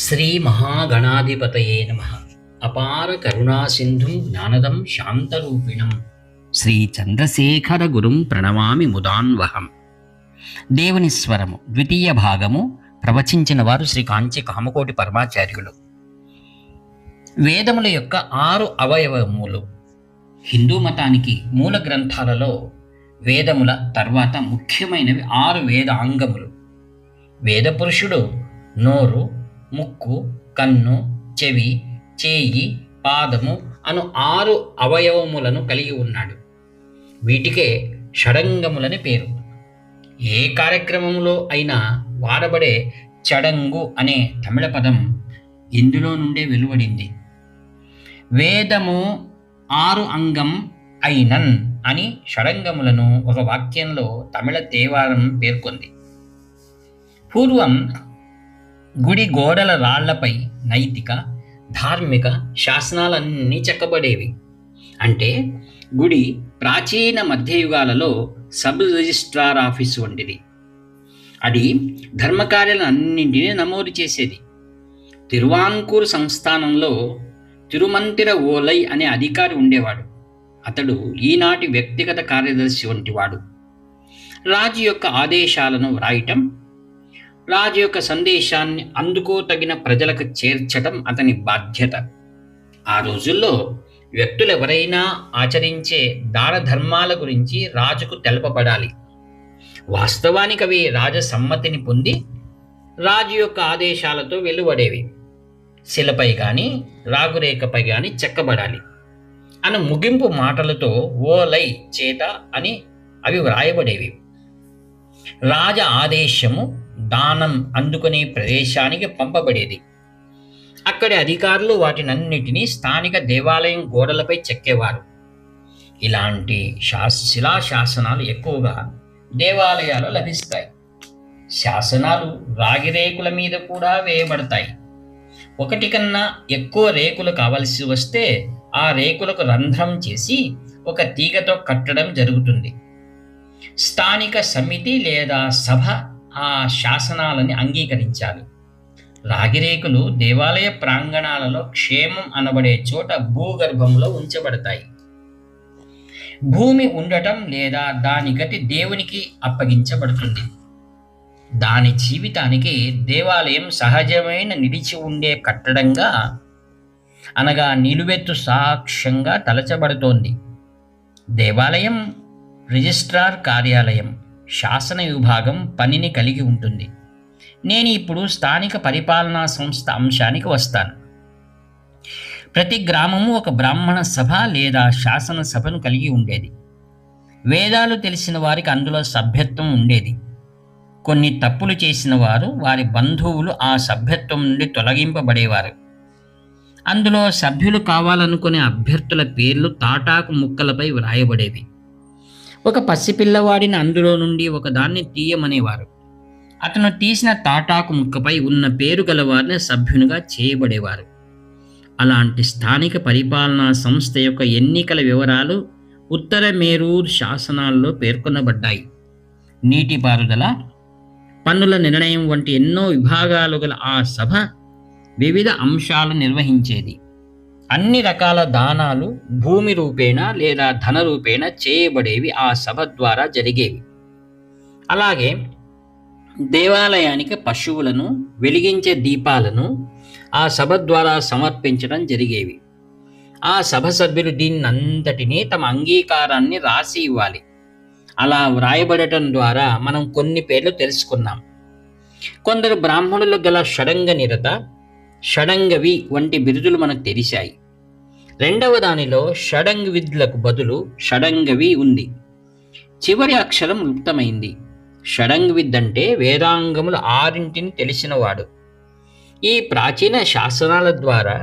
శ్రీ మహాగణాధిపతయే నమః. అపార కరుణా సింధుం జ్ఞానదం శాంతరూపిణం శ్రీ చంద్రశేఖర గురుం ప్రణమామి ముదాన్వహం. దేవుని స్వరము ద్వితీయ భాగము ప్రవచించిన వారు శ్రీ కాంచి కామకోటి పరమాచార్యులు. వేదముల యొక్క 6 అవయవములు. హిందూ మతానికి మూల గ్రంథాలలో వేదముల తర్వాత ముఖ్యమైనవి 6 వేదాంగములు. వేద పురుషుడు నోరు, ముక్కు, కన్ను, చెవి, చేయి, పాదము అను 6 అవయవములను కలిగి ఉన్నాడు. వీటికే షడంగములని పేరు. ఏ కార్యక్రమంలో అయినా వాడబడే చడంగు అనే తమిళ పదం ఇందులో నుండే వెలువడింది. వేదము 6 అంగం అయినన్ అని షడంగములను ఒక వాక్యంలో తమిళ తేవారం పేర్కొంది. పూర్వం గుడి గోడల రాళ్లపై నైతిక, ధార్మిక శాసనాలన్నీ చెక్కబడేవి. అంటే గుడి ప్రాచీన మధ్యయుగాలలో సబ్ రిజిస్ట్రార్ ఆఫీసు వంటిది. అది ధర్మకార్యాలన్నింటినీ నమోదు చేసేది. తిరువాంకూరు సంస్థానంలో తిరుమంతిర ఓలై అనే అధికారి ఉండేవాడు. అతడు ఈనాటి వ్యక్తిగత కార్యదర్శి వంటివాడు. రాజు యొక్క ఆదేశాలను వ్రాయటం, రాజు యొక్క సందేశాన్ని అందుకోతగిన ప్రజలకు చేర్చటం అతని బాధ్యత. ఆ రోజుల్లో వ్యక్తులు ఎవరైనా ఆచరించే దాన ధర్మాల గురించి రాజుకు తెలపబడాలి. వాస్తవానికి అవి రాజ సమ్మతిని పొంది రాజు యొక్క ఆదేశాలతో వెలువడేవి. శిలపై కానీ రాగురేఖపై కానీ చెక్కబడాలి అను ముగింపు మాటలతో ఓలై చేత అని అవి వ్రాయబడేవి. రాజ ఆదేశము దానం అందుకునే ప్రదేశానికి పంపబడేది. అక్కడి అధికారులు వాటినన్నిటినీ స్థానిక దేవాలయం గోడలపై చెక్కేవారు. ఇలాంటి శిలాశాసనాలు ఎక్కువగా దేవాలయాల్లో లభిస్తాయి. శాసనాలు రాగి రేకుల మీద కూడా వేయబడతాయి. ఒకటి కన్నా ఎక్కువ రేకులు కావలసి వస్తే ఆ రేకులకు రంధ్రం చేసి ఒక తీగతో కట్టడం జరుగుతుంది. స్థానిక సమితి లేదా సభ ఆ శాసనాలని అంగీకరించాలి. రాగిరేకులు దేవాలయ ప్రాంగణాలలో క్షేమం అనబడే చోట భూగర్భంలో ఉంచబడతాయి. భూమి ఉండటం లేదా దాని గతి దేవునికి అప్పగించబడుతుంది. దాని జీవితానికి దేవాలయం సహజమైన నిలిచి ఉండే కట్టడంగా అనగా నిలువెత్తు సాక్ష్యంగా తలచబడుతోంది. దేవాలయం రిజిస్ట్రార్ కార్యాలయం, శాసన విభాగం పనిని కలిగి ఉంటుంది. నేను ఇప్పుడు స్థానిక పరిపాలనా సంస్థ అంశానికి వస్తాను. ప్రతి గ్రామము ఒక బ్రాహ్మణ సభ లేదా శాసన సభను కలిగి ఉండేది. వేదాలు తెలిసిన వారికి అందులో సభ్యత్వం ఉండేది. కొన్ని తప్పులు చేసిన వారు, వారి బంధువులు ఆ సభ్యత్వం నుండి తొలగింపబడేవారు. అందులో సభ్యులు కావాలనుకునే అభ్యర్థుల పేర్లు తాటాకు ముక్కలపై వ్రాయబడేవి. ఒక పసిపిల్లవాడిని అందులో నుండి ఒకదాన్ని తీయమనేవారు. అతను తీసిన తాటాకు ముక్కపై ఉన్న పేరు గలవారిని సభ్యునిగా చేయబడేవారు. అలాంటి స్థానిక పరిపాలనా సంస్థ యొక్క ఎన్నికల వివరాలు ఉత్తర మేరూర్ శాసనాల్లో పేర్కొనబడ్డాయి. నీటిపారుదల, పన్నుల నిర్ణయం వంటి ఎన్నో విభాగాలు గల ఆ సభ వివిధ అంశాలు నిర్వహించేది. అన్ని రకాల దానాలు భూమి రూపేణ లేదా ధన రూపేణ చేయబడేవి ఆ సభ ద్వారా జరిగేవి. అలాగే దేవాలయానికి పశువులను, వెలిగించే దీపాలను ఆ సభ ద్వారా సమర్పించడం జరిగేవి. ఆ సభ సభ్యులు దీన్నంతటినీ తమ అంగీకారాన్ని రాసి ఇవ్వాలి. అలా వ్రాయబడటం ద్వారా మనం కొన్ని పేర్లు తెలుసుకున్నాం. కొందరు బ్రాహ్మణులు గల షడంగ నిరత, షడంగవి వంటి బిరుదులు మనకు తెలిసాయి. రెండవ దానిలో షడంగవిద్లకు బదులు షడంగవి ఉంది. చివరి అక్షరం లుప్తమైంది. షడంగవిద్ అంటే వేదాంగములు 6 తెలిసినవాడు. ఈ ప్రాచీన శాసనాల ద్వారా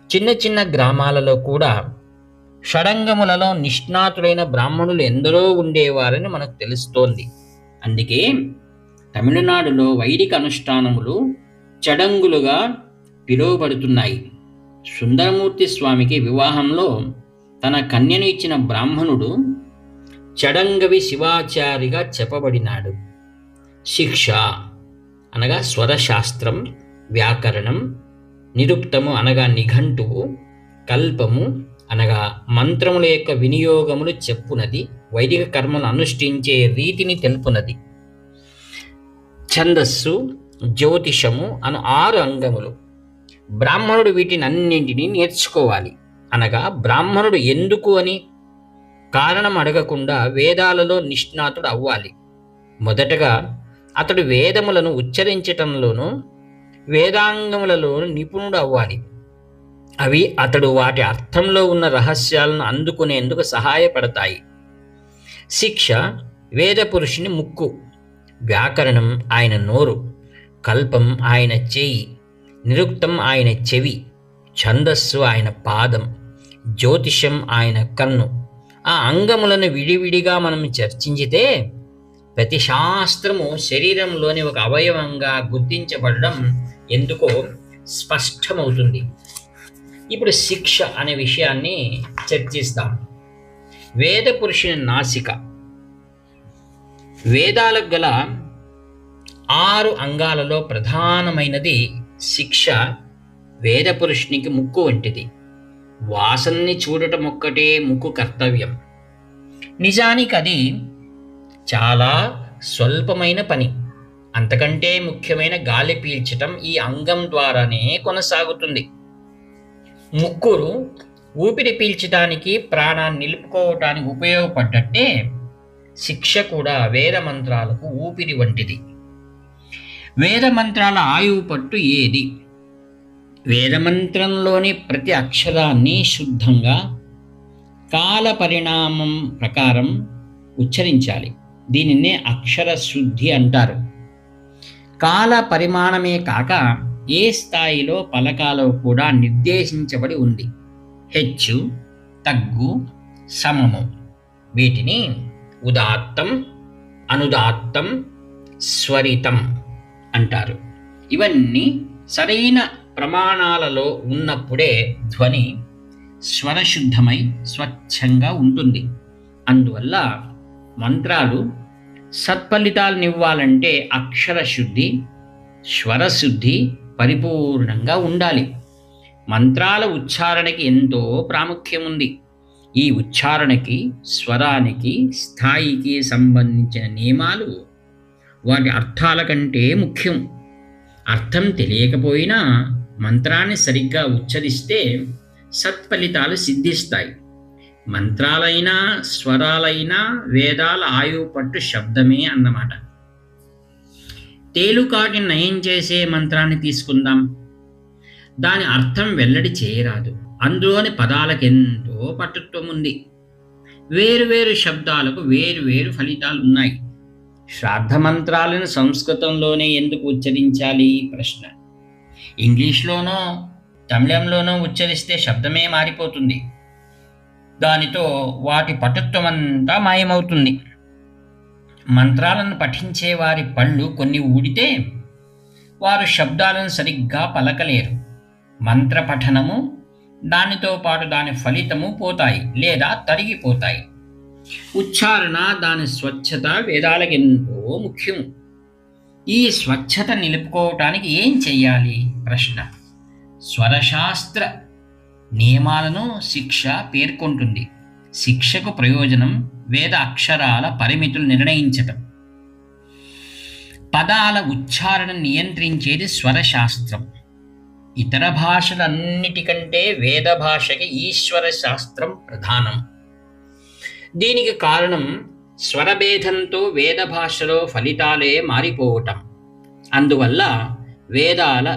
చిన్న చిన్న గ్రామాలలో కూడా షడంగములలో నిష్ణాతులైన బ్రాహ్మణులు ఎందరో ఉండేవారని మనకు తెలుస్తోంది. అందుకే తమిళనాడులో వైదిక అనుష్ఠానములు చడంగులుగా పిలువబడుతున్నాయి. సుందరమూర్తి స్వామికి వివాహంలో తన కన్యను ఇచ్చిన బ్రాహ్మణుడు చడంగవి శివాచారిగా చెప్పబడినాడు. శిక్ష అనగా స్వరశాస్త్రం, వ్యాకరణం, నిరుక్తము అనగా నిఘంటువు, కల్పము అనగా మంత్రముల యొక్క వినియోగములు చెప్పునది, వైదిక కర్మను అనుష్ఠించే రీతిని తెలుపునది. ఛందస్సు, జ్యోతిషము అను 6 అంగములు. బ్రాహ్మణుడు వీటినన్నింటినీ నేర్చుకోవాలి. అనగా బ్రాహ్మణుడు ఎందుకు అని కారణం అడగకుండా వేదాలలో నిష్ణాతుడు అవ్వాలి. మొదటగా అతడు వేదములను ఉచ్చరించటంలోనూ వేదాంగములలోనూ నిపుణుడు అవ్వాలి. అవి అతడు వాటి అర్థంలో ఉన్న రహస్యాలను అందుకునేందుకు సహాయపడతాయి. శిక్ష వేద పురుషుని ముక్కు, వ్యాకరణం ఆయన నోరు, కల్పం ఆయన చేయి, నిరుక్తం ఆయన చెవి, ఛందస్సు ఆయన పాదం, జ్యోతిషం ఆయన కన్ను. ఆ అంగములను విడివిడిగా మనం చర్చించితే ప్రతి శాస్త్రము శరీరంలోని ఒక అవయవంగా గుర్తించబడడం ఎందుకో స్పష్టమవుతుంది. ఇప్పుడు శిక్ష అనే విషయాన్ని చర్చిస్తాం. వేద పురుషుని నాసిక. వేదాలకు గల 6 అంగాలలో ప్రధానమైనది శిక్ష. వేద పురుషునికి ముక్కు వంటిది. వాసనని చూడటం ఒక్కటే ముక్కు కర్తవ్యం. నిజానికి అది చాలా స్వల్పమైన పని. అంతకంటే ముఖ్యమైన గాలి పీల్చటం ఈ అంగం ద్వారానే కొనసాగుతుంది. ముక్కురు ఊపిరి పీల్చడానికి, ప్రాణాన్ని నిలుపుకోవటానికి ఉపయోగపడ్డట్టే శిక్ష కూడా వేద మంత్రాలకు ఊపిరి వంటిది. వేద మంత్రాల ఆయువు పట్టు ఏది? వేదమంత్రంలోని ప్రతి అక్షరాన్ని శుద్ధంగా కాల పరిణామం ప్రకారం ఉచ్చరించాలి. దీనినే అక్షర శుద్ధి అంటారు. కాల పరిమాణమే కాక ఏ స్థాయిలో పలకాలో కూడా నిర్దేశించబడి ఉంది. హెచ్చు, తగ్గు, సమము. వీటిని ఉదాత్తం, అనుదాత్తం, స్వరితం అంటారు. ఇవన్నీ సరైన ప్రమాణాలలో ఉన్నప్పుడే ధ్వని స్వరశుద్ధమై స్వచ్ఛంగా ఉంటుంది. అందువల్ల మంత్రాలు సత్ఫలితాలనివ్వాలంటే అక్షర శుద్ధి, స్వరశుద్ధి పరిపూర్ణంగా ఉండాలి. మంత్రాల ఉచ్చారణకి ఎంతో ప్రాముఖ్యం ఉంది. ఈ ఉచ్చారణకి, స్వరానికి, స్థాయికి సంబంధించిన నియమాలు వాటి అర్థాల కంటే ముఖ్యం. అర్థం తెలియకపోయినా మంత్రాన్ని సరిగ్గా ఉచ్చరిస్తే సత్ఫలితాలు సిద్ధిస్తాయి. మంత్రాలైనా స్వరాలైనా వేదాల ఆయువు పట్టు శబ్దమే అన్నమాట. తేలుకాటిని నయం చేసే మంత్రాన్ని తీసుకుందాం. దాని అర్థం వెల్లడి చేయరాదు. అందులోని పదాలకెంతో పటుత్వం ఉంది. వేరువేరు శబ్దాలకు వేరువేరు ఫలితాలు ఉన్నాయి. శ్రాద్ధ మంత్రాలను సంస్కృతంలోనే ఎందుకు ఉచ్చరించాలి? ప్రశ్న. ఇంగ్లీష్లోనో తమిళంలోనో ఉచ్చరిస్తే శబ్దమే మారిపోతుంది. దానితో వాటి పటుత్వమంతా మాయమవుతుంది. మంత్రాలను పఠించే వారి పళ్ళు కొన్ని ఊడితే వారు శబ్దాలను సరిగ్గా పలకలేరు. మంత్ర పఠనము, దానితో పాటు దాని ఫలితము పోతాయి లేదా తరిగిపోతాయి. ఉచ్చారణ, దాని స్వచ్ఛత వేదాలకు ఎంతో ముఖ్యం. ఈ స్వచ్ఛత నిలుపుకోవటానికి ఏం చెయ్యాలి? ప్రశ్న. స్వరశాస్త్ర నియమాలను శిక్ష పేర్కొంటుంది. శిక్షకు ప్రయోజనం వేద అక్షరాల పరిమితులు నిర్ణయించటం. పదాల ఉచ్చారణ నియంత్రించేది స్వరశాస్త్రం. ఇతర భాషలన్నిటికంటే వేద భాషకి ఈశ్వర శాస్త్రం ప్రధానం. దీనికి కారణం స్వరభేదంతో వేద భాషలో ఫలితాలే మారిపోవటం. అందువల్ల వేదాల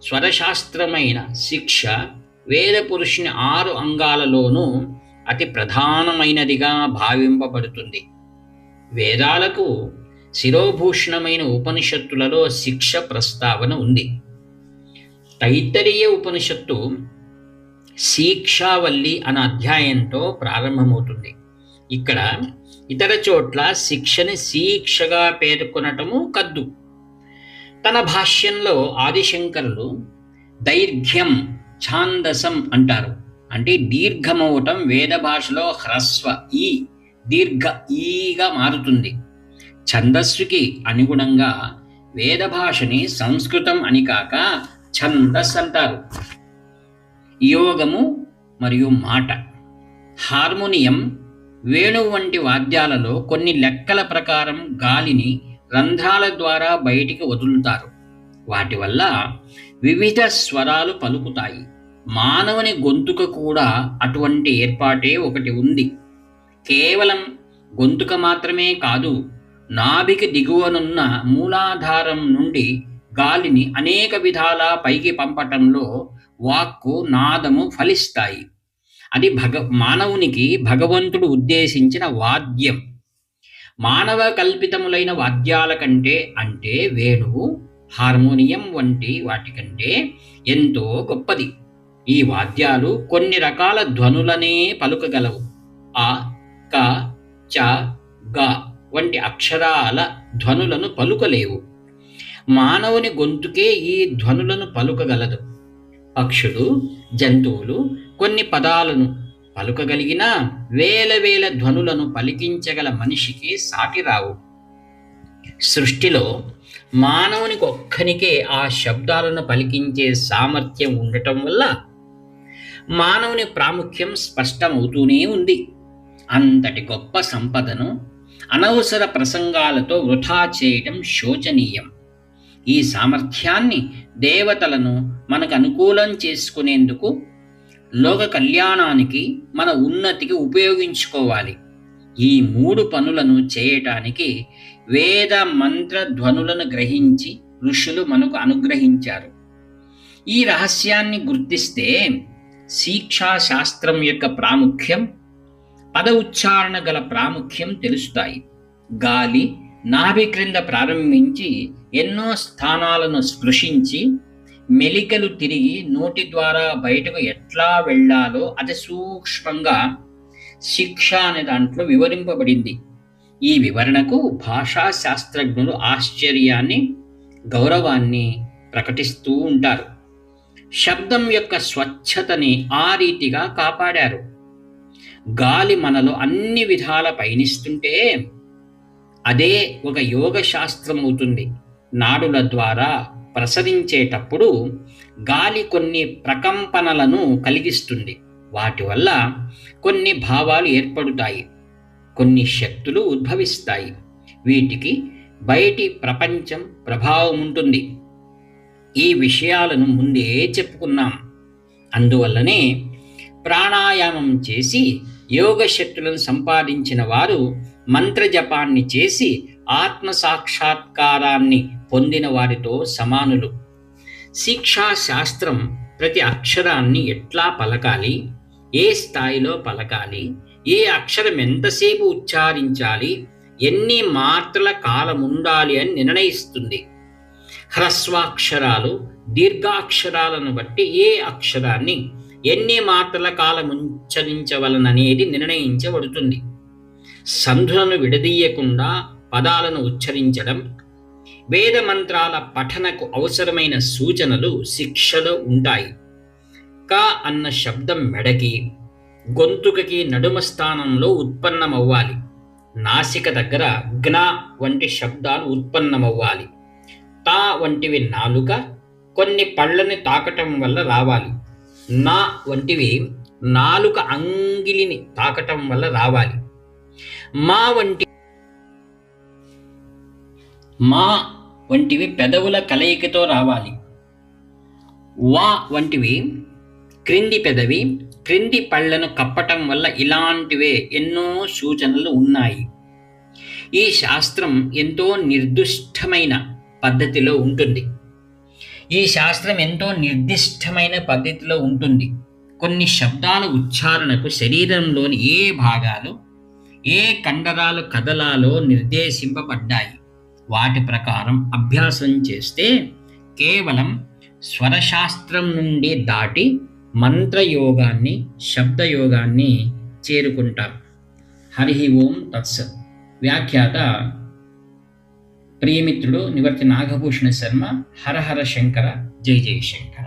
స్వరశాస్త్రమైన శిక్ష వేద పురుషుని 6 అంగాలలోనూ అతి ప్రధానమైనదిగా భావింపబడుతుంది. వేదాలకు శిరోభూషణమైన ఉపనిషత్తులలో శిక్ష ప్రస్తావన ఉంది. తైత్తరీయ ఉపనిషత్తు శిక్షావల్లి అన్న అధ్యాయంతో ప్రారంభమవుతుంది. ఇక్కడ ఇతర చోట్ల శిక్షని శిక్షగా పేర్కొనటము కద్దు. తన భాష్యంలో ఆదిశంకరులు దైర్ఘ్యం, ఛాందసం అంటారు. అంటే దీర్ఘమవటం వేద భాషలో హ్రస్వ ఈ దీర్ఘ ఈగా మారుతుంది. ఛందస్సుకి అనుగుణంగా వేద భాషని సంస్కృతం అని కాక ఛందస్ అంటారు. యోగము మరియు మాట. హార్మోనియం, వేణువు వంటి వాద్యాలలో కొన్ని లెక్కల ప్రకారం గాలిని రంధ్రాల ద్వారా బయటికి వదులుతారు. వాటి వల్ల వివిధ స్వరాలు పలుకుతాయి. మానవుని గొంతుక కూడా అటువంటి ఏర్పాటే ఒకటి ఉంది. కేవలం గొంతుక మాత్రమే కాదు, నాభికి దిగువనున్న మూలాధారం నుండి గాలిని అనేక విధాల పైకి పంపటంలో వాక్కు, నాదము ఫలిస్తాయి. అది మానవునికి భగవంతుడు ఉద్దేశించిన వాద్యం. మానవ కల్పితములైన వాద్యాల కంటే, అంటే వేణువు, హార్మోనియం వంటి వాటికంటే ఎంతో గొప్పది. ఈ వాద్యాలు కొన్ని రకాల ధ్వనులనే పలుకగలవు. ఆ, క, చ, గ వంటి అక్షరాల ధ్వనులను పలుకలేవు. మానవుని గొంతుకే ఈ ధ్వనులను పలుకగలదు. పక్షులు, జంతువులు కొన్ని పదాలను పలుకగలిగినా వేల వేల ధ్వనులను పలికించగల మనిషికి సాటి రావు. సృష్టిలో మానవునికి ఒక్కనికే ఆ శబ్దాలను పలికించే సామర్థ్యం ఉండటం వల్ల మానవుని ప్రాముఖ్యం స్పష్టమవుతూనే ఉంది. అంతటి గొప్ప సంపదను అనవసర ప్రసంగాలతో వృథా చేయటం శోచనీయం. ఈ సామర్థ్యాన్ని దేవతలను మనకు అనుకూలం చేసుకునేందుకు, లోక కళ్యాణానికి, మన ఉన్నతికి ఉపయోగించుకోవాలి. ఈ 3 పనులను చేయటానికి వేద మంత్ర ధ్వనులను గ్రహించి ఋషులు మనకు అనుగ్రహించారు. ఈ రహస్యాన్ని గుర్తిస్తే శిక్షా శాస్త్రం యొక్క ప్రాముఖ్యం, పద ఉచ్చారణ గల ప్రాముఖ్యం తెలుస్తాయి. గాలి నాభి క్రింద ప్రారంభించి ఎన్నో స్థానాలను స్పృశించి మెలికలు తిరిగి నోటి ద్వారా బయటకు ఎట్లా వెళ్ళాలో అతి సూక్ష్మంగా శిక్ష అనే దాంట్లో వివరింపబడింది. ఈ వివరణకు భాషా శాస్త్రజ్ఞులు ఆశ్చర్యాన్ని, గౌరవాన్ని ప్రకటిస్తూ ఉంటారు. శబ్దం యొక్క స్వచ్ఛతని ఆ రీతిగా కాపాడారు. గాలి మనలో అన్ని విధాల పయనిస్తుంటే అదే ఒక యోగ శాస్త్రం అవుతుంది. నాడుల ద్వారా ప్రసరించేటప్పుడు గాలి కొన్ని ప్రకంపనలను కలిగిస్తుంది. వాటి వల్ల కొన్ని భావాలు ఏర్పడుతాయి, కొన్ని శక్తులు ఉద్భవిస్తాయి. వీటికి బయటి ప్రపంచం ప్రభావం ఉంటుంది. ఈ విషయాలను ముందే చెప్పుకున్నాం. అందువల్లనే ప్రాణాయామం చేసి యోగ శక్తులను సంపాదించిన వారు మంత్రజపాన్ని చేసి ఆత్మ సాక్షాత్కారాన్ని పొందిన వారితో సమానులు. శిక్షా శాస్త్రం ప్రతి అక్షరాన్ని ఎట్లా పలకాలి, ఏ స్థాయిలో పలకాలి, ఏ అక్షరం ఎంతసేపు ఉచ్చారించాలి, ఎన్ని మాత్రల కాలం ఉండాలి అని నిర్ణయిస్తుంది. హ్రస్వాక్షరాలు, దీర్ఘాక్షరాలను బట్టి ఏ అక్షరాన్ని ఎన్ని మాత్రల కాలం ఉచ్చరించవలననేది నిర్ణయించబడుతుంది. సంధులను విడదీయకుండా పదాలను ఉచ్చరించడం, వేద మంత్రాల పఠనకు అవసరమైన సూచనలు శిక్షలో ఉంటాయి. క అన్న శబ్దం మెడకి, గొంతుకకి నడుమ స్థానంలో ఉత్పన్నమవ్వాలి. నాసిక దగ్గర జ్ఞ వంటి శబ్దాలు ఉత్పన్నమవ్వాలి. తా వంటివి నాలుక, కొన్ని పళ్ళని తాకటం వల్ల రావాలి. నా వంటివి నాలుక అంగిలిని తాకటం వల్ల రావాలి. మా వంటివి పెదవుల కలయికతో రావాలి. వా వంటివి క్రింది పెదవి, క్రింది పళ్ళను కప్పటం వల్ల ఇలాంటివే ఎన్నో సూచనలు ఉన్నాయి. ఈ శాస్త్రం ఎంతో నిర్దిష్టమైన పద్ధతిలో ఉంటుంది. కొన్ని శబ్దాల ఉచ్చారణకు శరీరంలోని ఏ భాగాలు, ఏ కండరాలు కదలాలో నిర్దేశింపబడ్డాయి. వాటి ప్రకారం అభ్యాసం చేస్తే కేవలం స్వరశాస్త్రం నుండి దాటి మంత్రయోగాన్ని, శబ్దయోగాన్ని చేరుకుంటాం. హరి ఓం తత్సత్. వ్యాఖ్యాత ప్రియమిత్రుడు నివర్తి నాగభూషణ శర్మ. హర హర శంకర, జై జై శంకర.